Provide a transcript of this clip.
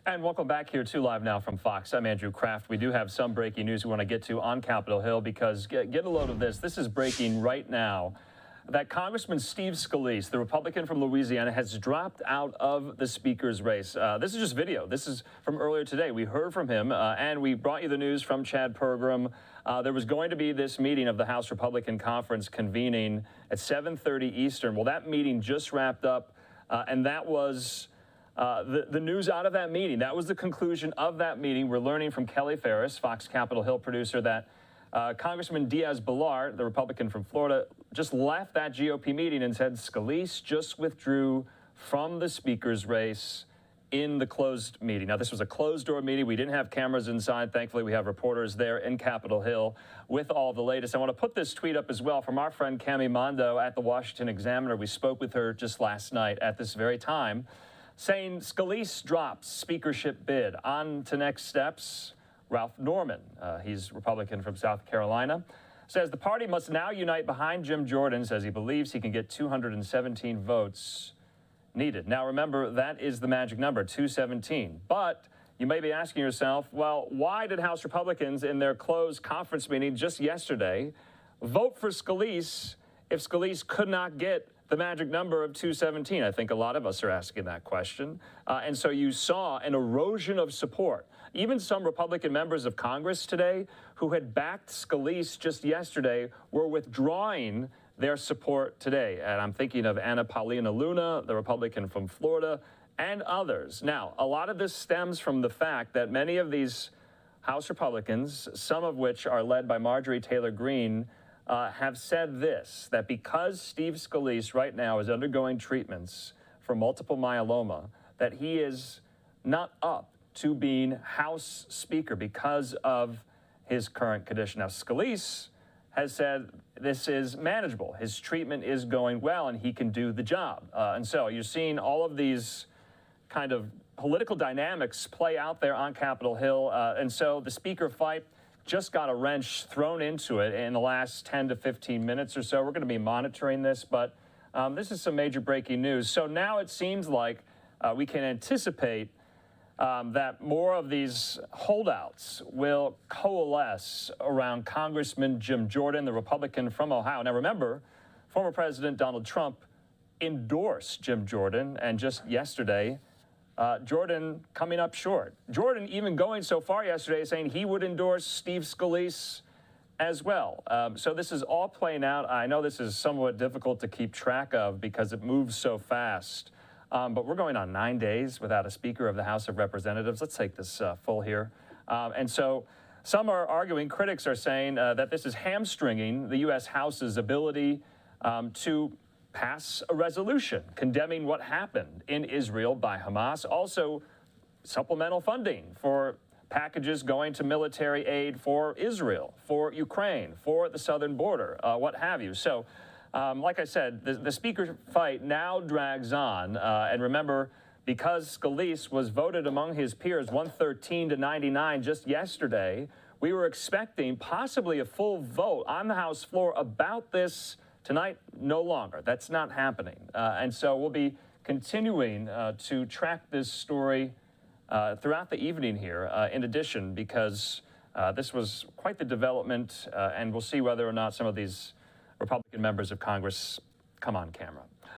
And welcome back here to Live Now from Fox. I'm Andrew Kraft. We do have some breaking news we want to get to on Capitol Hill because get a load of this. This is breaking right now that Congressman Steve Scalise, the Republican from Louisiana, has dropped out of the Speaker's race. This is just video. This is from earlier today. We heard from him, and we brought you the news from Chad Pergram. There was going to be this meeting of the House Republican Conference convening at 7:30 Eastern. Well, that meeting just wrapped up, and that was the news out of that meeting. That was the conclusion of that meeting. We're learning from Kelly Ferris, Fox Capitol Hill producer, that Congressman Diaz-Balart, the Republican from Florida, just left that GOP meeting and said Scalise just withdrew from the Speaker's race in the closed meeting. Now, this was a closed-door meeting. We didn't have cameras inside. Thankfully, we have reporters there in Capitol Hill with all the latest. I want to put this tweet up as well from our friend Cami Mondo at the Washington Examiner. We spoke with her just last night at this very time, saying Scalise drops speakership bid. On to next steps. Ralph Norman, he's Republican from South Carolina, says the party must now unite behind Jim Jordan, says he believes he can get 217 votes needed. Now, remember, that is the magic number, 217. But you may be asking yourself, well, why did House Republicans in their closed conference meeting just yesterday vote for Scalise if Scalise could not get the magic number of 217? I think a lot of us are asking that question. And so you saw an erosion of support. Even some Republican members of Congress today who had backed Scalise just yesterday were withdrawing their support today. And I'm thinking of Anna Paulina Luna, the Republican from Florida, and others. Now, a lot of this stems from the fact that many of these House Republicans, some of which are led by Marjorie Taylor Greene, have said this, that because Steve Scalise right now is undergoing treatments for multiple myeloma, that he is not up to being House Speaker because of his current condition. Now, Scalise has said this is manageable. His treatment is going well, and he can do the job. And so you're seeing all of these kind of political dynamics play out there on Capitol Hill. And so the Speaker fight just got a wrench thrown into it in the last 10 to 15 minutes or so. We're going to be monitoring this, but this is some major breaking news. So now it seems like we can anticipate that more of these holdouts will coalesce around Congressman Jim Jordan, the Republican from Ohio. Now, remember, former President Donald Trump endorsed Jim Jordan, and just yesterday, Jordan coming up short. Jordan even going so far yesterday saying he would endorse Steve Scalise as well. So this is all playing out. I know this is somewhat difficult to keep track of because it moves so fast. But we're going on 9 days without a Speaker of the House of Representatives. Let's take this full here. And so some are arguing, critics are saying that this is hamstringing the U.S. House's ability to pass a resolution condemning what happened in Israel by Hamas. Also, supplemental funding for packages going to military aid for Israel, for Ukraine, for the southern border, what have you. So, like I said, the Speaker fight now drags on. And remember, because Scalise was voted among his peers 113 to 99 just yesterday, we were expecting possibly a full vote on the House floor about this tonight. No longer. That's not happening. And so we'll be continuing to track this story throughout the evening here, in addition, because this was quite the development, and we'll see whether or not some of these Republican members of Congress come on camera.